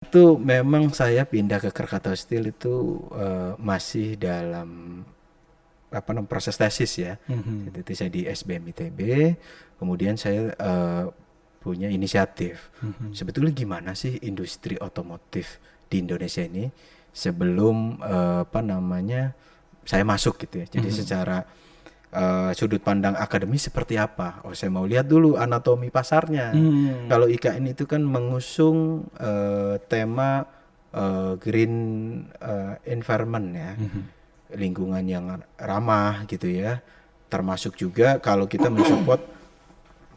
Itu memang saya pindah ke Krakatau Steel itu masih dalam proses tesis ya. Jadi saya di SBM ITB, kemudian saya punya inisiatif. Sebetulnya gimana sih industri otomotif di Indonesia ini sebelum saya masuk gitu ya. Jadi secara sudut pandang akademis seperti apa? Oh, saya mau lihat dulu anatomi pasarnya. Kalau IKN itu kan mengusung tema green environment ya, lingkungan yang ramah gitu ya. Termasuk juga kalau kita mensupport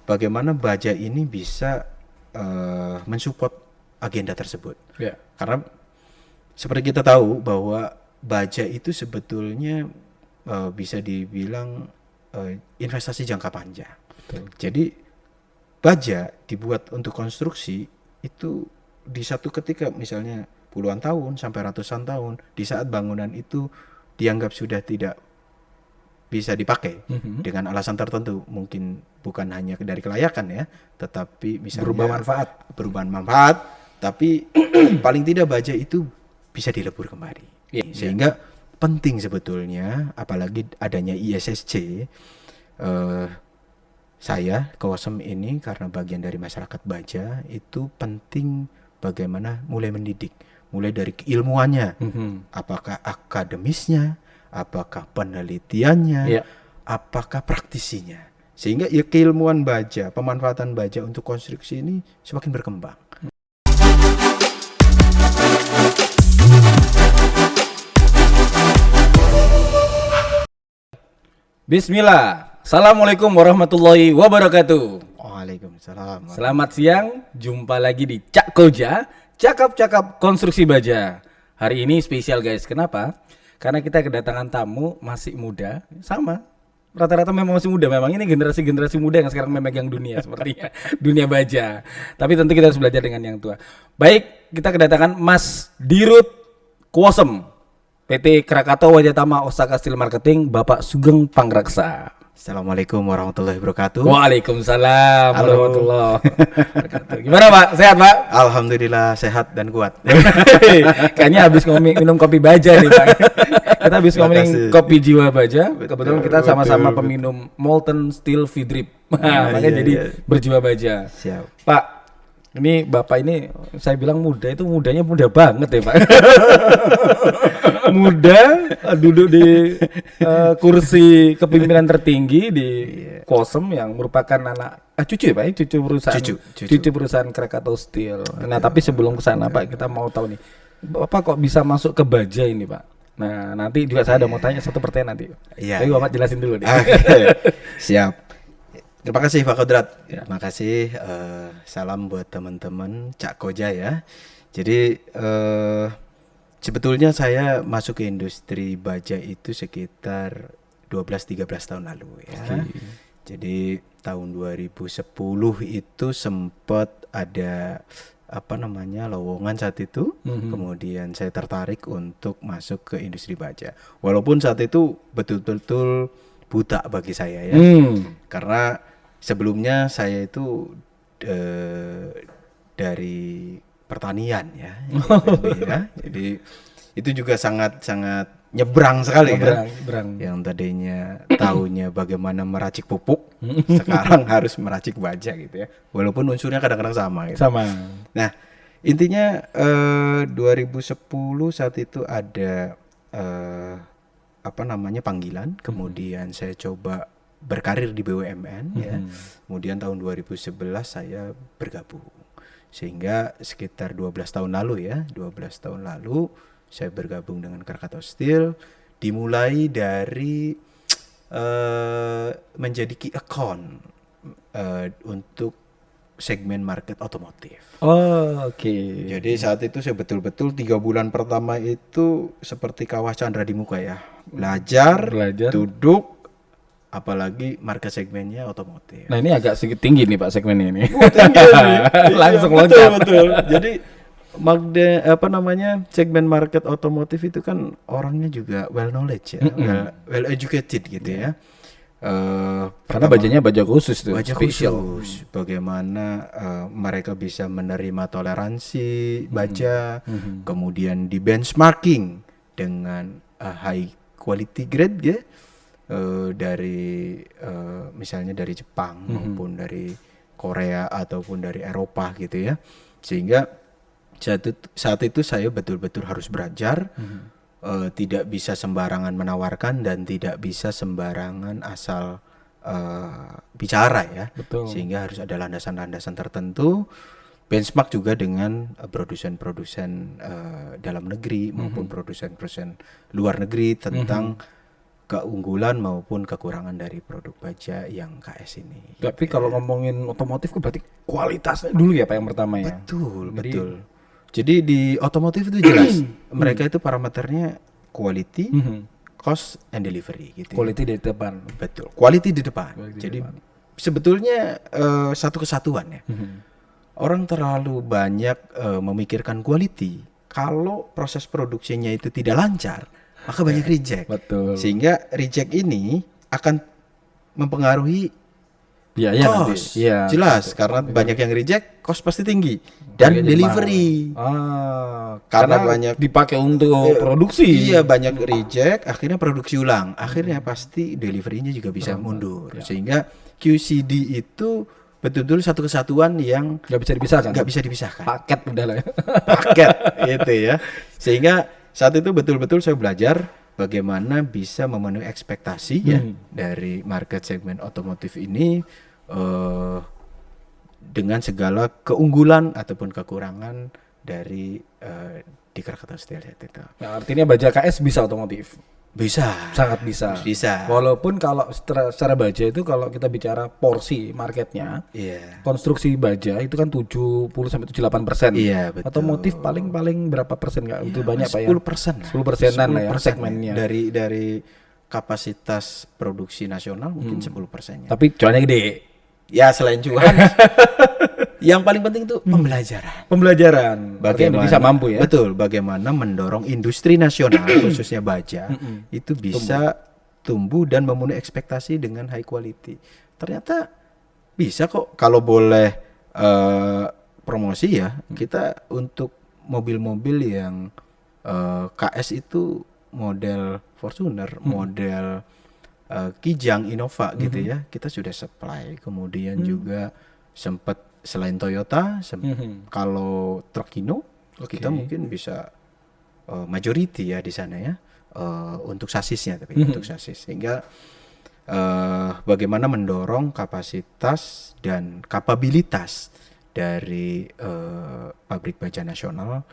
bagaimana baja ini bisa mensupport agenda tersebut. Ya. Karena seperti kita tahu bahwa baja itu sebetulnya bisa dibilang investasi jangka panjang. Betul. Jadi baja dibuat untuk konstruksi itu di satu ketika misalnya puluhan tahun sampai ratusan tahun, di saat bangunan itu dianggap sudah tidak bisa dipakai dengan alasan tertentu, mungkin bukan hanya dari kelayakan ya, tetapi misalnya berubah manfaat, tapi paling tidak baja itu bisa dilebur kembali. Sehingga penting sebetulnya, apalagi adanya ISSC, saya Kawasem ini karena bagian dari masyarakat baja itu penting bagaimana mulai mendidik, mulai dari keilmuannya, apakah akademisnya, apakah penelitiannya, apakah praktisinya, sehingga ya keilmuan baja, pemanfaatan baja untuk konstruksi ini semakin berkembang. Bismillah. Assalamualaikum warahmatullahi wabarakatuh. Waalaikumsalam. Selamat siang, jumpa lagi di Cak Koja, cakap-cakap konstruksi baja. Hari ini spesial guys, kenapa? Karena kita kedatangan tamu masih muda, sama. Rata-rata memang masih muda, memang ini generasi-generasi muda yang sekarang memegang dunia sepertinya, dunia baja. Tapi tentu kita harus belajar dengan yang tua. Baik, kita kedatangan Mas Dirut Kawasem, PT Krakatau Wajatama Osaka Steel Marketing, Bapak Sugeng Pangraksa. Assalamualaikum warahmatullahi wabarakatuh. Waalaikumsalam warahmatullahi wabarakatuh. Gimana Pak? Sehat Pak? Alhamdulillah sehat dan kuat. Kayaknya habis minum kopi baja nih Pak. Kita habis ngomongin kopi jiwa baja. Kebetulan kita sama-sama peminum Molten Steel V-Drip. Makanya jadi berjiwa baja. Siap. Pak, ini Bapak ini saya bilang muda, itu mudanya muda banget ya Pak. Muda, duduk di kursi kepemimpinan tertinggi di Kawasem yang merupakan anak cucu ya Pak, cucu perusahaan Krakatau Steel. Nah, tapi sebelum ke sana Pak, kita mau tahu nih, Bapak kok bisa masuk ke baja ini Pak? Nah, nanti juga saya ada mau tanya satu pertanyaan nanti. Tapi Bapak jelasin dulu nih. Siap. Terima kasih Pak Kodrat. Terima kasih. Salam buat teman-teman Cak Koja ya. Jadi sebetulnya saya masuk ke industri baja itu sekitar 12-13 tahun lalu ya. Jadi tahun 2010 itu sempat ada lowongan saat itu. Kemudian saya tertarik untuk masuk ke industri baja. Walaupun saat itu betul-betul buta bagi saya ya. Karena sebelumnya saya itu dari pertanian ya. Jadi itu juga sangat-sangat nyebrang sekali kan. Yang tadinya tahunya bagaimana meracik pupuk, sekarang harus meracik baja gitu ya. Walaupun unsurnya kadang-kadang sama gitu. Sama. Nah, intinya 2010 saat itu ada panggilan, kemudian saya coba berkarir di BUMN ya. Kemudian tahun 2011 saya bergabung. Sehingga sekitar 12 tahun lalu saya bergabung dengan Krakatau Steel, dimulai dari menjadi key account untuk segmen market otomotif. Oh, oke. Jadi saat itu saya betul-betul 3 bulan pertama itu seperti kawah Chandra di muka ya. Belajar, duduk, apalagi market segmennya otomotif. Nah, ini agak sedikit tinggi nih Pak segmennya ini. Langsung loncat. Betul. Jadi segmen market otomotif itu kan orangnya juga well knowledge ya, well educated gitu ya. Karena bajanya baja khusus tuh, baja spesial. khusus, bagaimana mereka bisa menerima toleransi baja, kemudian di benchmarking dengan high quality grade ya, dari misalnya dari Jepang maupun dari Korea ataupun dari Eropa gitu ya, sehingga saat itu saya betul-betul harus belajar, tidak bisa sembarangan menawarkan dan tidak bisa sembarangan asal bicara ya. Betul. Sehingga harus ada landasan-landasan tertentu, benchmark juga dengan produsen-produsen dalam negeri maupun produsen-produsen luar negeri tentang keunggulan maupun kekurangan dari produk baja yang KS ini. Tapi kalau ngomongin otomotif kan berarti kualitasnya dulu ya Pak yang pertama ya. Betul. Jadi di otomotif itu jelas mereka itu parameternya quality, cost and delivery gitu. Quality di depan. Betul. Quality di depan. Jadi sebetulnya satu kesatuan ya. Orang terlalu banyak memikirkan quality. Kalau proses produksinya itu tidak lancar, maka banyak reject. Betul. Sehingga reject ini akan mempengaruhi Biaya nanti. cost. Iya. Jelas karena banyak yang reject, cost pasti tinggi. Dan Harganya delivery. Karena Karena banyak dipakai untuk produksi. Iya, banyak reject, akhirnya produksi ulang. Akhirnya pasti delivery-nya juga bisa mundur. Sehingga QCD itu betul-betul satu kesatuan yang Nggak bisa dipisahkan. nggak bisa dipisahkan. Paket udah lah ya. Paket gitu ya. Sehingga saat itu betul-betul saya belajar bagaimana bisa memenuhi ekspektasi ya dari market segmen otomotif ini dengan segala keunggulan ataupun kekurangan dari di Krakatau Steel itu. Nah, artinya baja KS bisa otomotif. Bisa. Sangat bisa. Bisa. Walaupun kalau secara baja itu kalau kita bicara porsi marketnya, Iya. konstruksi baja itu kan 70-78%. Iya, betul. Otomotif paling berapa persen nggak? Itu banyak Pak ya. 10%. 10%-an lah ya 10% segmennya. Dari kapasitas produksi nasional mungkin 10%-nya. Tapi cuannya gede. Ya selain cuan, yang paling penting itu pembelajaran. Pembelajaran. Bagaimana Indonesia mampu ya. Betul, bagaimana mendorong industri nasional khususnya baja itu bisa tumbuh dan memenuhi ekspektasi dengan high quality. Ternyata bisa kok kalau boleh promosi ya, kita untuk mobil-mobil yang KS itu model Fortuner, model Kijang, Innova gitu ya, kita sudah supply. Kemudian juga sempat selain Toyota, kalau Trukino kita mungkin bisa majority ya di sana ya, untuk sasisnya tapi untuk sasis. Sehingga bagaimana mendorong kapasitas dan kapabilitas dari pabrik baja nasional,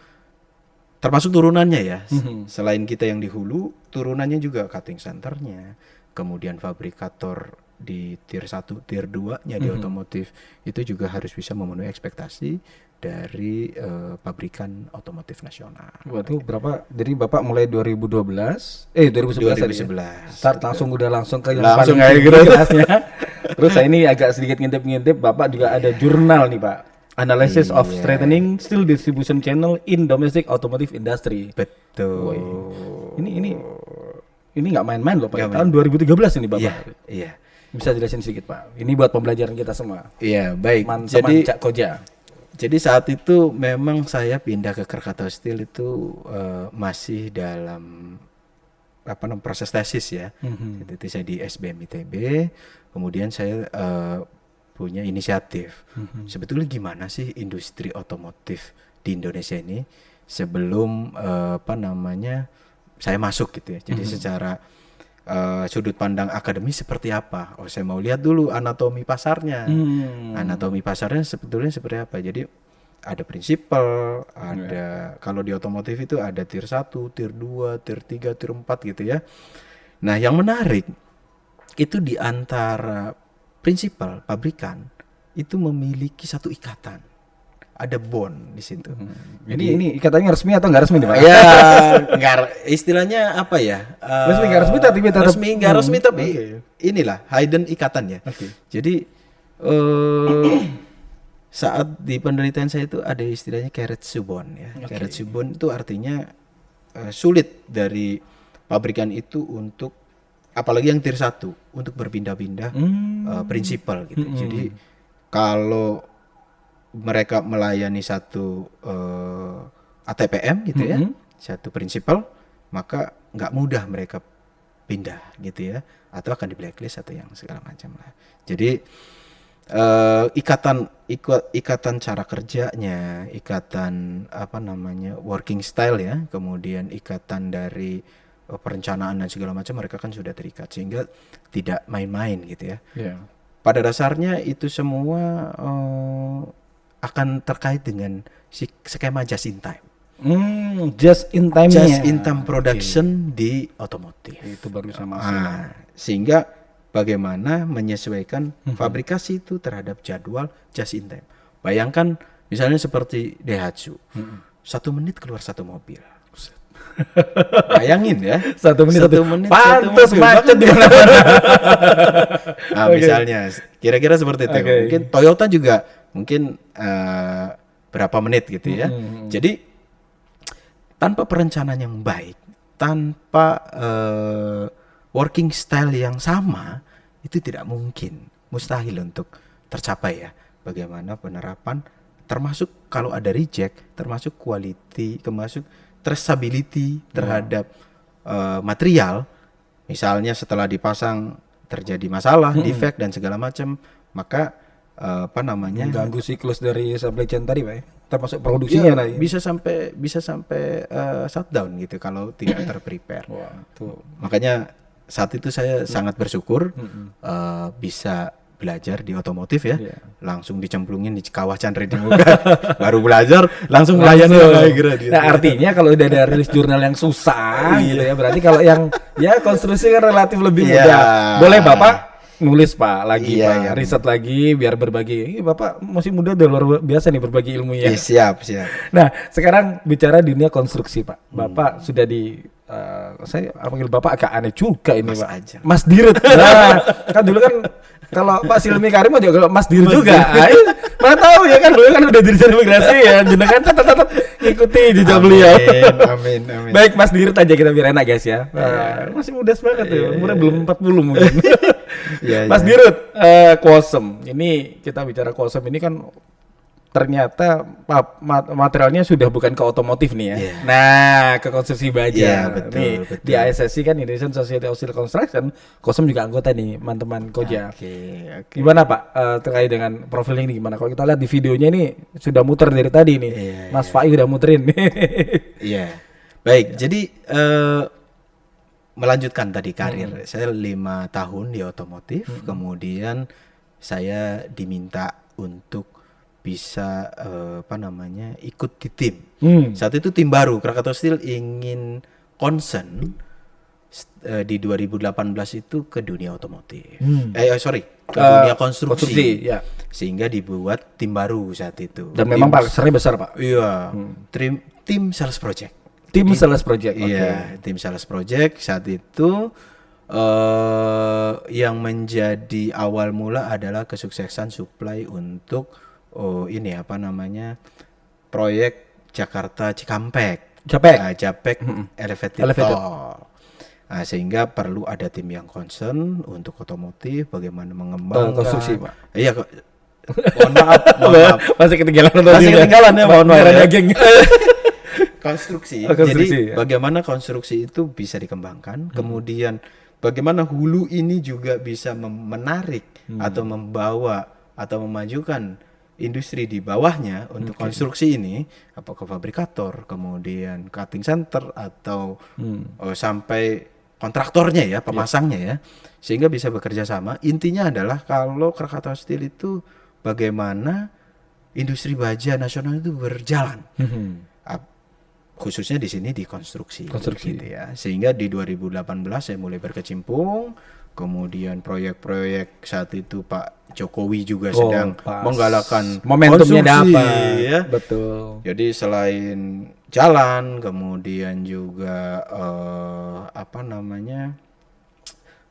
termasuk turunannya ya. Selain kita yang di hulu, turunannya juga cutting centernya, kemudian fabrikator di tier 1, tier 2-nya di otomotif itu juga harus bisa memenuhi ekspektasi dari pabrikan otomotif nasional. Waktu berapa? Jadi Bapak mulai 2011 tadi ya? 2011. Start langsung ke yang Langsung paling kayak gitu. kelasnya. Terus saya ini agak sedikit ngintip-ngintip, Bapak juga ada jurnal nih Pak. Analysis of Strengthening Steel Distribution Channel in Domestic Automotive Industry. Betul. Ini nggak main-main loh Pak. Tahun 2013 ini Bapak. Iya. Bisa jelasin sedikit Pak. Ini buat pembelajaran kita semua. Iya, baik. Teman-teman Cak Koja. Jadi saat itu memang saya pindah ke Krakatau Steel itu masih dalam proses tesis ya. Jadi saya di SBM ITB, kemudian saya punya inisiatif. Sebetulnya gimana sih industri otomotif di Indonesia ini sebelum saya masuk gitu ya. Jadi secara sudut pandang akademis seperti apa? Oh, saya mau lihat dulu anatomi pasarnya. Anatomi pasarnya sebetulnya seperti apa? Jadi ada prinsipal, ada kalau di otomotif itu ada tier 1, tier 2, tier 3, tier 4 gitu ya. Nah, yang menarik itu di antara prinsipal pabrikan itu memiliki satu ikatan. Ada bond di situ. Ini ikatannya resmi atau nggak resmi nih Pak? Ya, istilahnya apa ya? Resmi nggak resmi tapi tetap resmi nggak resmi tapi inilah hidden ikatan ya. Jadi saat di penelitian saya itu ada istilahnya keiretsu bond ya. Keiretsu bond itu artinya sulit dari pabrikan itu untuk apalagi yang tier 1 untuk berpindah-pindah prinsipal gitu. Jadi kalau mereka melayani satu ATPM gitu ya, satu prinsipal, maka nggak mudah mereka pindah gitu ya, atau akan di blacklist atau yang segala macam lah. Jadi ikatan cara kerjanya, ikatan apa namanya working style ya, kemudian ikatan dari perencanaan dan segala macam mereka kan sudah terikat sehingga tidak main-main gitu ya. Yeah. Pada dasarnya itu semua akan terkait dengan skema just in time. Just in time. Just in time production di otomotif. Itu baru sama. Sehingga bagaimana menyesuaikan fabrikasi itu terhadap jadwal just in time. Bayangkan misalnya seperti Daihatsu, 1 menit keluar 1 mobil. Bayangin ya, 1 menit, 1 menit pantas satu mobil. macet di mana-mana. Nah, misalnya kira-kira seperti itu. Mungkin Toyota juga mungkin berapa menit gitu ya. Jadi tanpa perencanaan yang baik, tanpa working style yang sama, itu tidak mungkin, mustahil untuk tercapai ya. Bagaimana penerapan, termasuk kalau ada reject, termasuk quality, termasuk traceability terhadap material. Misalnya setelah dipasang terjadi masalah, defect dan segala macam, maka apa namanya mengganggu siklus dari supply chain tadi Pak ya? Termasuk produksinya ya, bisa sampai shutdown gitu kalau tidak terprepare. Makanya saat itu saya sangat bersyukur bisa belajar di otomotif ya, langsung dicemplungin di kawah Chandra di muka, baru belajar langsung melayani. Nah artinya kalau udah ada rilis jurnal yang susah gitu ya, berarti kalau yang ya konstruksi kan relatif lebih mudah. Boleh Bapak nulis Pak lagi Pak, riset lagi biar berbagi. Bapak masih muda udah luar biasa nih berbagi ilmunya. Siap. Nah sekarang bicara dunia konstruksi Pak, Bapak sudah di saya panggil Bapak agak aneh juga ini Mas Pak. Aja. Mas Dirut. Nah, kan dulu kan kalau Pak Silmi Karim juga kalau Mas Dirut juga. Mana tahu ya kan beliau kan udah dirjen imigrasi ya, jenengan tetap ikuti jejak beliau. Amin. Baik Mas Dirut aja kita biar enak guys ya. Masih muda banget tuh, umurnya belum 40 mungkin. Mas Dirut, Quosem. Ini kita bicara Quosem ini kan ternyata materialnya sudah bukan ke otomotif nih ya. Nah, ke konstruksi baja. Betul. Di ISSC kan Indonesian Society of Civil Construction, Quosem juga anggota nih, teman-teman Koja. Gimana Pak terkait dengan profiling ini gimana? Kalau kita lihat di videonya ini sudah muter dari tadi nih. Mas Fai udah muterin. Baik, jadi melanjutkan tadi karir. Saya 5 tahun di otomotif, kemudian saya diminta untuk bisa ikut di tim. Saat itu tim baru Krakatau Steel ingin concern di 2018 itu ke dunia otomotif. Ke dunia konstruksi. Sehingga dibuat tim baru saat itu. Dan memang pasarnya besar Pak. Iya. Tim sales project. Tim sales project. Iya, tim sales project saat itu yang menjadi awal mula adalah kesuksesan supply untuk proyek Jakarta Cikampek. Japek elevated tol. Nah, sehingga perlu ada tim yang concern untuk otomotif, bagaimana mengembangkan konstruksi Pak. Iya kok. Mohon maaf. Masih ketinggalan ya, mohon maaf ya. Geng. Konstruksi. Jadi bagaimana konstruksi itu bisa dikembangkan, kemudian bagaimana hulu ini juga bisa menarik atau membawa atau memajukan industri di bawahnya untuk konstruksi ini, apakah fabrikator, kemudian cutting center atau sampai kontraktornya ya, pemasangnya ya, sehingga bisa bekerja sama. Intinya adalah kalau Krakatau Steel itu bagaimana industri baja nasional itu berjalan. Khususnya di sini di konstruksi. Gitu ya. Sehingga di 2018 saya mulai berkecimpung, kemudian proyek-proyek saat itu Pak Jokowi juga sedang menggalakkan momentumnya dapat ya. Betul. Jadi selain jalan, kemudian juga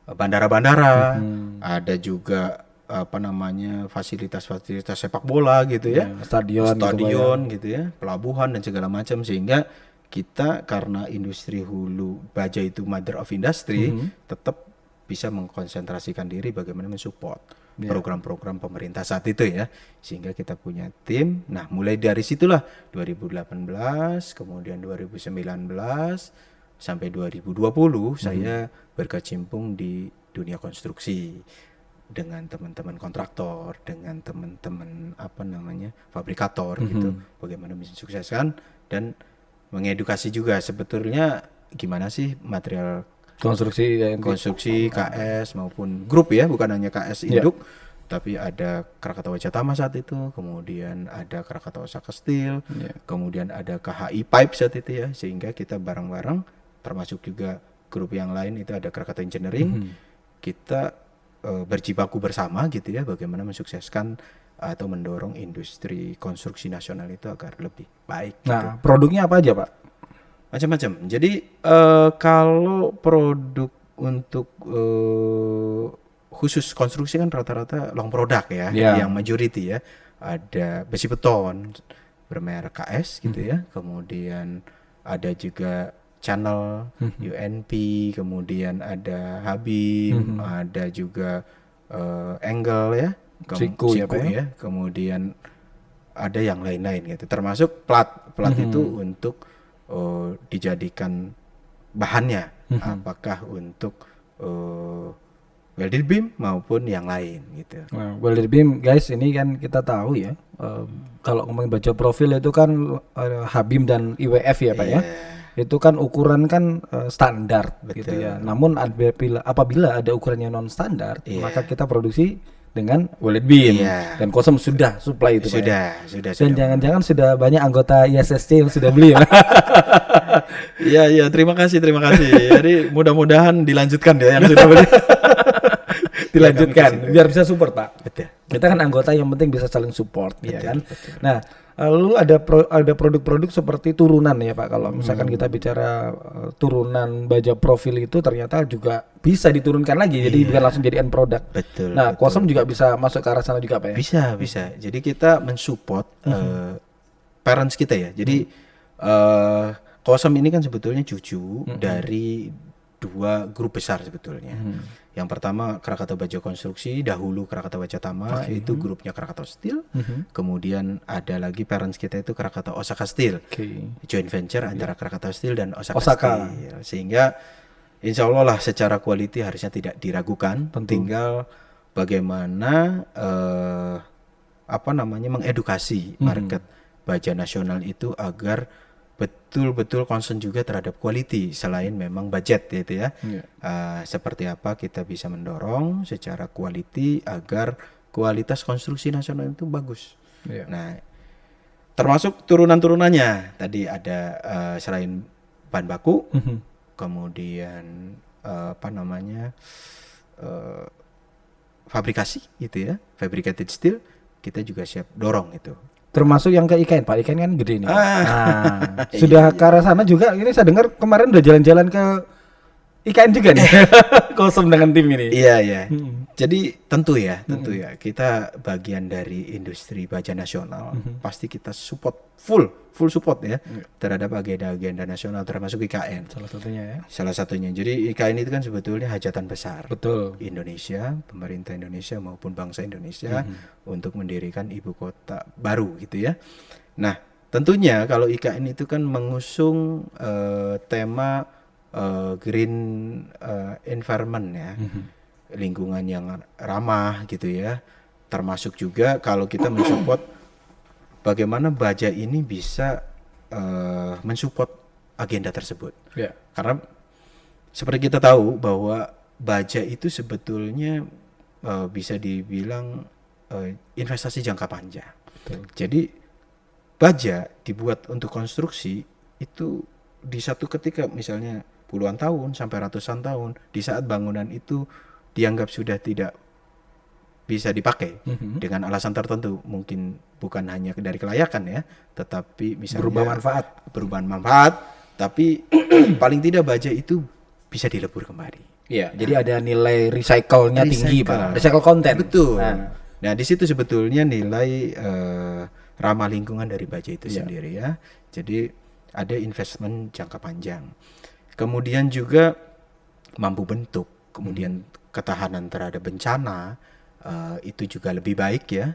bandara-bandara, ada juga fasilitas-fasilitas sepak bola gitu ya, stadion gitu ya, pelabuhan dan segala macam, sehingga kita karena industri hulu baja itu mother of industry, tetap bisa mengkonsentrasikan diri bagaimana mensupport program-program pemerintah saat itu ya, sehingga kita punya tim. Nah mulai dari situlah 2018 kemudian 2019 sampai 2020 saya berkecimpung di dunia konstruksi dengan teman-teman kontraktor, dengan teman-teman fabrikator gitu, bagaimana bisa sukseskan dan mengedukasi juga sebetulnya gimana sih material konstruksi KS maupun grup ya, bukan hanya KS induk, tapi ada Krakatau Wajatama saat itu, kemudian ada Krakatau Osaka Steel, kemudian ada KHI Pipe saat itu ya, sehingga kita bareng-bareng, termasuk juga grup yang lain itu ada Krakatau Engineering, kita berjibaku bersama gitu ya, bagaimana mensukseskan atau mendorong industri konstruksi nasional itu agar lebih baik. Nah, produknya apa aja Pak? Macam-macam. Jadi kalau produk untuk khusus konstruksi kan rata-rata long product ya, yang majority ya. Ada besi beton bermerek KS gitu ya. Kemudian ada juga channel UNP, kemudian ada Habim, ada juga angle ya, Siku ya. Kemudian ada yang lain-lain gitu. Termasuk plat itu untuk dijadikan bahannya, apakah untuk welded beam maupun yang lain gitu. Nah, welded beam guys, ini kan kita tahu ya, kalau ngomongin baja profil itu kan Habim dan IWF ya Pak ya, itu kan ukuran kan standar gitu ya. Namun apabila ada ukuran yang non standar, maka kita produksi dengan welded beam dan Kosem sudah supply itu sudah. Dan jangan-jangan sudah banyak anggota ISSC yang sudah beli ya. Iya, terima kasih. Jadi mudah-mudahan dilanjutkan ya yang sudah beli. Dilanjutkan biar bisa support Pak. Betul. Kita kan anggota, yang penting bisa saling support ya kan. Betul. Nah, lalu ada produk-produk seperti turunan ya Pak. Kalau misalkan kita bicara turunan baja profil itu ternyata juga bisa diturunkan lagi, jadi bukan langsung jadi end product. Betul. Nah, Kosem juga bisa masuk ke arah sana juga Pak ya. Bisa. Jadi kita mensupport parents kita ya. Jadi Kosem ini kan sebetulnya cucu dari dua grup besar sebetulnya. Yang pertama Krakatau Baja Konstruksi, dahulu Krakatau Wajatama, itu grupnya Krakatau Steel. Kemudian ada lagi parents kita itu Krakatau Osaka Steel, joint venture antara Krakatau Steel dan Osaka Steel. Sehingga insya Allah lah secara quality harusnya tidak diragukan. Tinggal bagaimana mengedukasi market baja nasional itu agar betul-betul concern juga terhadap quality selain memang budget gitu ya. Seperti apa kita bisa mendorong secara quality agar kualitas konstruksi nasional itu bagus. Nah, termasuk turunan-turunannya tadi ada selain bahan baku, kemudian fabrikasi gitu ya, fabricated steel, kita juga siap dorong itu. Termasuk yang ke IKN Pak, IKN kan gede nih. Sudah ke arah sana juga. Ini saya dengar kemarin udah jalan-jalan ke IKN juga nih. Kosem dengan tim ini. Iya. Jadi tentu ya kita bagian dari industri baja nasional. Pasti kita support full support ya terhadap agenda-agenda nasional termasuk IKN. Salah satunya. Jadi IKN itu kan sebetulnya hajatan besar. Betul. Indonesia, pemerintah Indonesia maupun bangsa Indonesia untuk mendirikan ibu kota baru gitu ya. Nah, tentunya kalau IKN itu kan mengusung tema green environment ya, lingkungan yang ramah gitu ya. Termasuk juga kalau kita mensupport bagaimana baja ini bisa mensupport agenda tersebut. Karena seperti kita tahu bahwa baja itu sebetulnya bisa dibilang investasi jangka panjang. Jadi baja dibuat untuk konstruksi itu di satu ketika misalnya puluhan tahun sampai ratusan tahun, di saat bangunan itu dianggap sudah tidak bisa dipakai dengan alasan tertentu, mungkin bukan hanya dari kelayakan ya, tetapi misalnya berubah manfaat, tapi paling tidak baja itu bisa dilebur kembali. Iya, jadi ada nilai recycle-nya tinggi Pak, recycle content. Betul. Nah di situ sebetulnya nilai ramah lingkungan dari baja itu sendiri ya. Jadi ada investment jangka panjang. Kemudian juga mampu bentuk, kemudian ketahanan terhadap bencana itu juga lebih baik ya.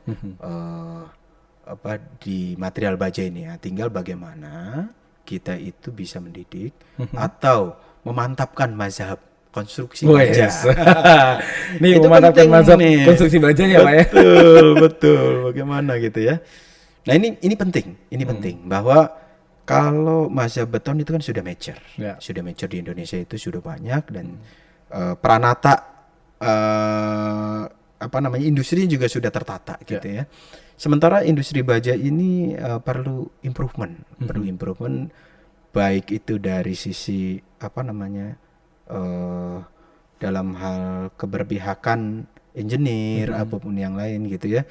Di material baja ini ya, tinggal bagaimana kita itu bisa mendidik atau memantapkan mazhab konstruksi baja. Yes. Nih Itu memantapkan penting mazhab nih. konstruksi bajanya Pak ya. Betul, bagaimana gitu ya. Nah ini penting, bahwa kalau mazhab beton itu kan sudah mature, sudah mature di Indonesia itu sudah banyak dan peranata industri juga sudah tertata gitu ya. Sementara industri baja ini perlu improvement, baik itu dari sisi dalam hal keberpihakan engineer apapun yang lain gitu ya,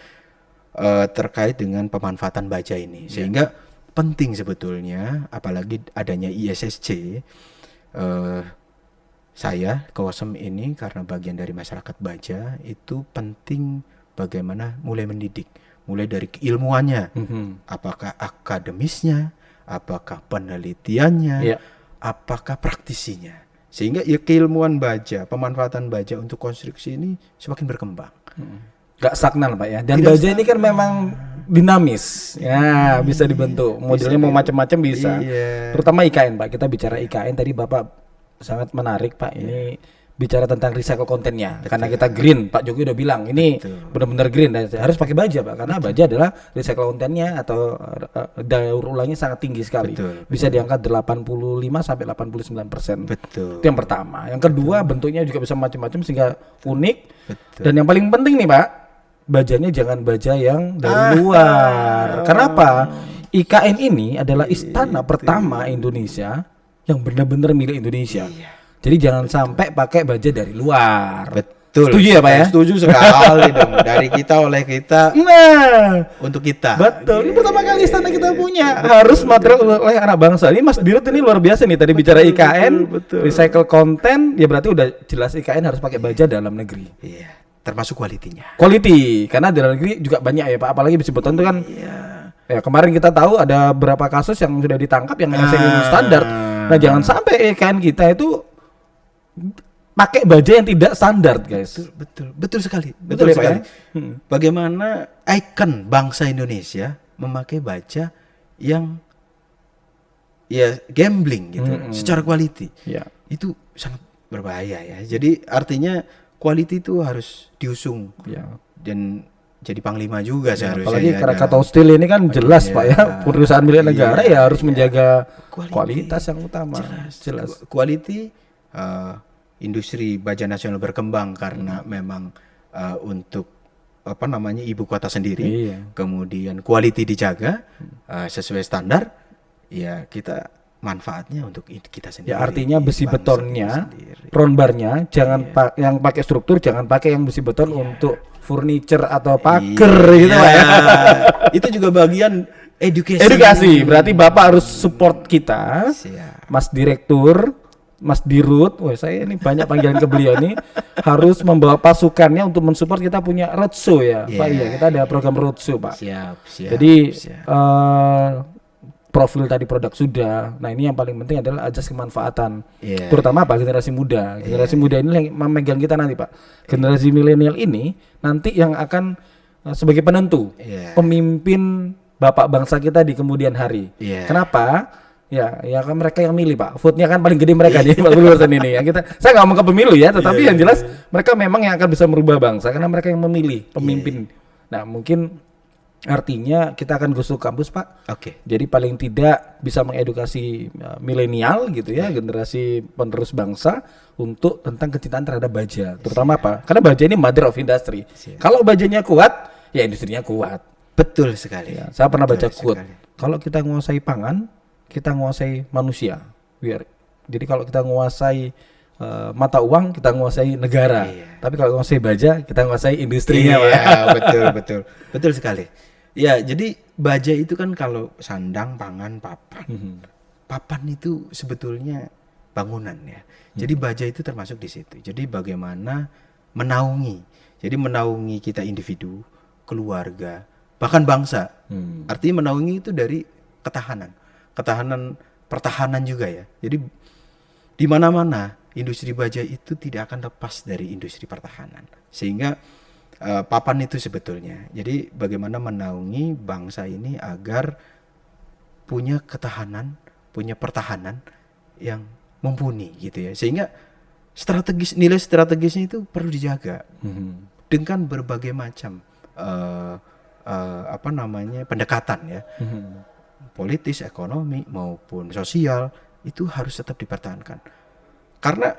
terkait dengan pemanfaatan baja ini, sehingga penting sebetulnya, apalagi adanya ISSC. Saya Kawasem ini karena bagian dari masyarakat baja, itu penting bagaimana mulai mendidik, mulai dari keilmuannya, apakah akademisnya, apakah penelitiannya, apakah praktisinya, sehingga ya keilmuan baja, pemanfaatan baja untuk konstruksi ini semakin berkembang. Gak stagnan Pak ya. Dan tidak baja stagnan. Ini kan memang dinamis, ya bisa dibentuk, modelnya mau macam-macam bisa. Terutama IKN Pak. Kita bicara IKN tadi Bapak sangat menarik Pak. Ini bicara tentang recycle kontennya. Karena kita green, Pak Jokowi udah bilang ini benar-benar green dan harus pakai baja Pak. Karena baja adalah recycle kontennya atau daur ulangnya sangat tinggi sekali. Bisa diangkat 85 sampai 89%. Itu yang pertama. Yang kedua bentuknya juga bisa macam-macam sehingga unik. Dan yang paling penting nih Pak, bajanya jangan baja yang dari luar. Kenapa? IKN ini adalah istana pertama Indonesia yang benar-benar milik Indonesia. Jadi jangan sampai pakai baja dari luar. Betul. Setuju ya Pak ya? Setuju sekali dong. Dari kita, oleh kita, untuk kita. Betul. Ini pertama kali istana kita punya. Harus material oleh anak bangsa. Ini Mas Dirut ini luar biasa nih. Tadi bicara IKN, recycle content, ya berarti udah jelas IKN harus pakai baja dalam negeri. Iya. Termasuk kualitinya. Quality, karena di dalam negeri juga banyak ya Pak. Apalagi besi beton itu kan. Ya kemarin kita tahu ada beberapa kasus yang sudah ditangkap yang standar. Nah jangan sampai IKN kita itu pakai baja yang tidak standar guys. Betul sekali. Betul sekali. Bagaimana ikon bangsa Indonesia memakai baja yang gambling gitu, secara quality. Itu sangat berbahaya ya. Jadi artinya quality itu harus diusung dan jadi panglima juga seharusnya. Apalagi Krakatau Steel ini kan jelas Pak ya, perusahaan milik negara ya harus menjaga kualitas yang utama. Jelas. Quality, industri baja nasional berkembang karena memang untuk ibu kota sendiri. Kemudian quality dijaga sesuai standar. Ya kita manfaatnya untuk kita sendiri. Ya artinya besi betonnya, ronbarnya jangan yang pakai struktur, jangan pakai yang besi beton untuk furniture atau pagar gitu Pak ya. Itu juga bagian edukasi. Berarti Bapak harus support kita. Mas Direktur, Mas Dirut, saya ini banyak panggilan ke beliau nih, harus membawa pasukannya untuk mensupport. Kita punya roadshow ya Pak ya. Kita ada program roadshow Pak. Jadi profil tadi produk sudah. Nah ini yang paling penting adalah ajas kemanfaatan. Terutama Pak generasi muda. Generasi muda ini yang memegang kita nanti Pak. Generasi milenial ini nanti yang akan sebagai penentu pemimpin bapak bangsa kita di kemudian hari. Kenapa? Ya kan mereka yang milih Pak. Vote-nya kan paling gede mereka nih 40% ini ya. Saya nggak ngomong ke pemilu ya, tetapi yang jelas mereka memang yang akan bisa merubah bangsa karena mereka yang memilih pemimpin. Nah mungkin artinya kita akan gosok kampus Pak. Jadi paling tidak bisa mengedukasi milenial gitu ya, generasi penerus bangsa untuk tentang kecintaan terhadap baja. Terutama apa? Karena baja ini mother of industry. Kalau bajanya kuat, ya industrinya kuat. Betul sekali. Ya, saya pernah baca quote. Kalau kita menguasai pangan, kita menguasai manusia. Jadi kalau kita menguasai mata uang, kita menguasai negara. Tapi kalau menguasai baja, kita menguasai industrinya. Betul sekali. Ya, jadi baja itu kan kalau sandang, pangan, papan. Papan itu sebetulnya bangunan ya. Jadi baja itu termasuk di situ. Jadi bagaimana menaungi. Jadi menaungi kita individu, keluarga, bahkan bangsa. Artinya menaungi itu dari ketahanan. Pertahanan juga ya. Jadi di mana-mana industri baja itu tidak akan lepas dari industri pertahanan. Sehingga papan itu sebetulnya. Jadi bagaimana menaungi bangsa ini agar punya ketahanan, punya pertahanan yang mumpuni gitu ya. Sehingga nilai strategisnya itu perlu dijaga dengan berbagai macam pendekatan ya. Politis, ekonomi maupun sosial itu harus tetap dipertahankan. Karena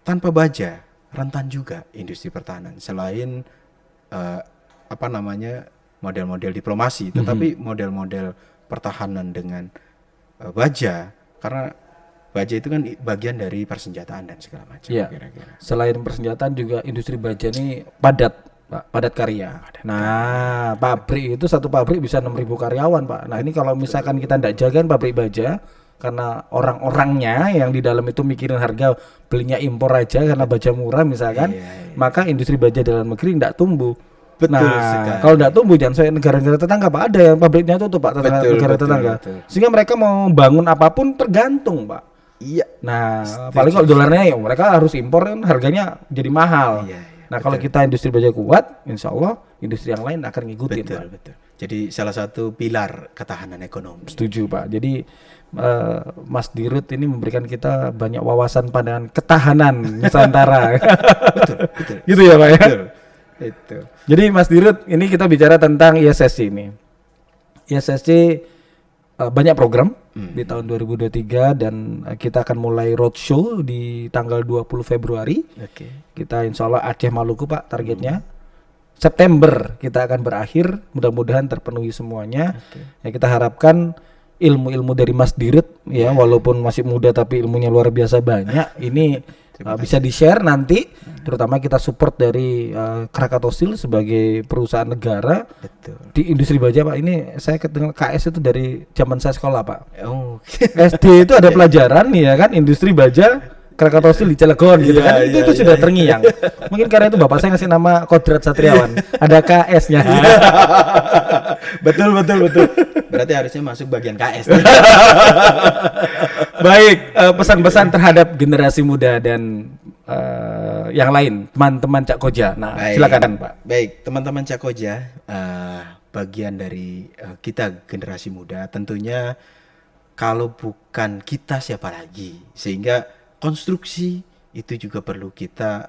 tanpa baja rentan juga industri pertahanan. Selain model-model diplomasi, tetapi model-model pertahanan dengan baja, karena baja itu kan bagian dari persenjataan dan segala macam. Iya. Kira-kira. Selain persenjataan juga industri baja ini padat, Pak, padat karya. Pabrik itu satu pabrik bisa 6.000 karyawan, Pak. Nah, ini kalau misalkan kita tidak jaga pabrik baja, karena orang-orangnya yang di dalam itu mikirin harga, belinya impor aja karena baja murah misalkan, maka industri baja dalam negeri tidak tumbuh. Betul sekali. Kalau tidak tumbuh, jangan saya negara-negara tetangga, Pak, ada yang pabriknya tutup, Pak, negara tetangga. Sehingga mereka mau bangun apapun tergantung, Pak. Iya. Nah, paling kalau dolarnya ya mereka harus impor kan harganya jadi mahal. Nah, kalau kita industri baja kuat, insya Allah industri yang lain akan ngikutin. Betul. Jadi salah satu pilar ketahanan ekonomi. Setuju, Pak. Jadi Mas Dirut ini memberikan kita banyak wawasan pandangan ketahanan Nusantara. betul. Gitu ya, Pak ya. Betul. Itu. Jadi Mas Dirut, ini kita bicara tentang ISSC ini. ISSC banyak program di tahun 2023 dan kita akan mulai roadshow di tanggal 20 Februari. Kita insya Allah Aceh Maluku, Pak, targetnya. September kita akan berakhir, mudah-mudahan terpenuhi semuanya. Ya, kita harapkan ilmu-ilmu dari Mas Dirut ya, walaupun masih muda tapi ilmunya luar biasa banyak. Ini bisa di-share nanti, terutama kita support dari Krakatau Steel sebagai perusahaan negara. Betul. Di industri baja, Pak. Ini saya kenal KS itu dari zaman saya sekolah, Pak. Oh. SD itu ada pelajaran ya kan, industri baja Krakatau Steel di Cilegon gitu kan. Itu sudah terngiang. Mungkin karena itu bapak saya ngasih nama Kodrat Satriawan. Ada KS-nya. Betul. Berarti harusnya masuk bagian KS. Baik, pesan-pesan terhadap generasi muda dan yang lain, teman-teman Cak Koja. Nah, silakan, Pak. Baik, teman-teman Cak Koja, bagian dari kita generasi muda, tentunya kalau bukan kita siapa lagi, sehingga konstruksi itu juga perlu kita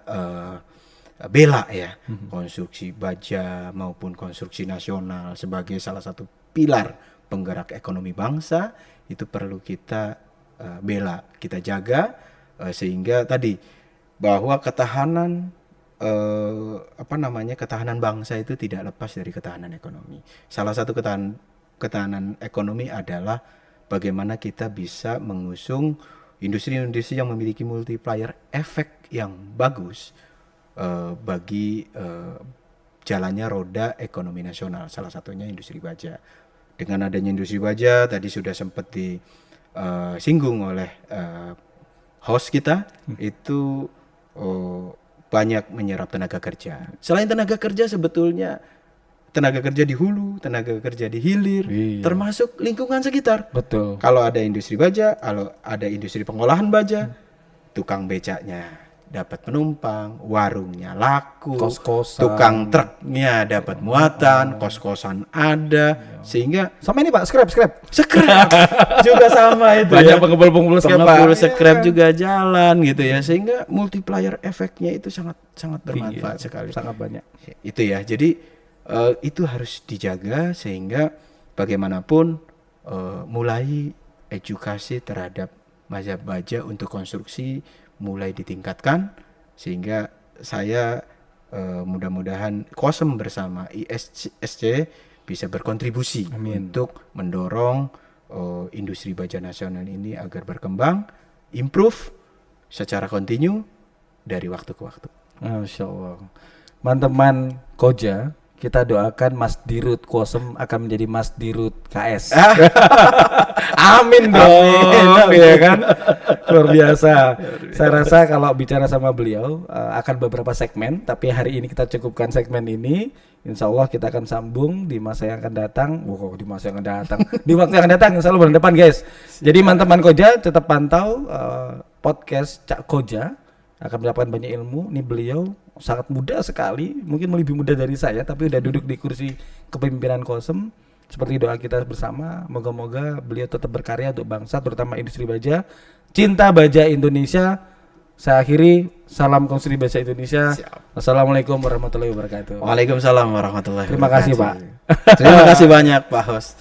bela ya. Konstruksi baja maupun konstruksi nasional sebagai salah satu pilar penggerak ekonomi bangsa itu perlu kita bela, kita jaga, sehingga tadi bahwa ketahanan ketahanan bangsa itu tidak lepas dari ketahanan ekonomi. Salah satu ketahanan ekonomi adalah bagaimana kita bisa mengusung industri-industri yang memiliki multiplier efek yang bagus bagi jalannya roda ekonomi nasional. Salah satunya industri baja. Dengan adanya industri baja, tadi sudah sempat disinggung oleh host kita, itu banyak menyerap tenaga kerja. Selain tenaga kerja, sebetulnya tenaga kerja di hulu, tenaga kerja di hilir, termasuk lingkungan sekitar. Betul. Kalau ada industri baja, kalau ada industri pengolahan baja, tukang becaknya dapat penumpang, warungnya laku, kos-kosan, tukang truknya dapat muatan, kos-kosan ada, sehingga sama ini Pak, scrap juga sama itu. Banyak pengumpul scrap juga jalan gitu ya, sehingga multiplier efeknya itu sangat bermanfaat sekali. Sangat banyak. Itu ya. Jadi itu harus dijaga sehingga bagaimanapun mulai edukasi terhadap mazhab baja untuk konstruksi mulai ditingkatkan, sehingga saya mudah-mudahan KOSEM bersama ISSC bisa berkontribusi untuk mendorong industri baja nasional ini agar berkembang, improve secara kontinu dari waktu ke waktu. Masya Allah. Teman-teman Koja, kita doakan Mas Dirut KOSEM akan menjadi Mas Dirut KS. Amin dong, ya kan? Luar biasa. Saya rasa kalau bicara sama beliau akan beberapa segmen, tapi hari ini kita cukupkan segmen ini. Insya Allah kita akan sambung di masa yang akan datang. Di masa yang akan datang, di waktu yang akan datang, insya Allah bulan depan, guys. Jadi teman-teman Koja tetap pantau podcast Cak Koja akan mendapatkan banyak ilmu. Ini beliau sangat muda sekali, mungkin lebih muda dari saya, tapi udah duduk di kursi kepemimpinan Kosem. Seperti doa kita bersama, moga-moga beliau tetap berkarya untuk bangsa, terutama industri baja. Cinta baja Indonesia. Saya akhiri, salam konstruksi baja Indonesia. Siap. Assalamualaikum warahmatullahi wabarakatuh. Waalaikumsalam warahmatullahi Terima kasih, wabarakatuh. Pak. Terima kasih banyak Pak Host.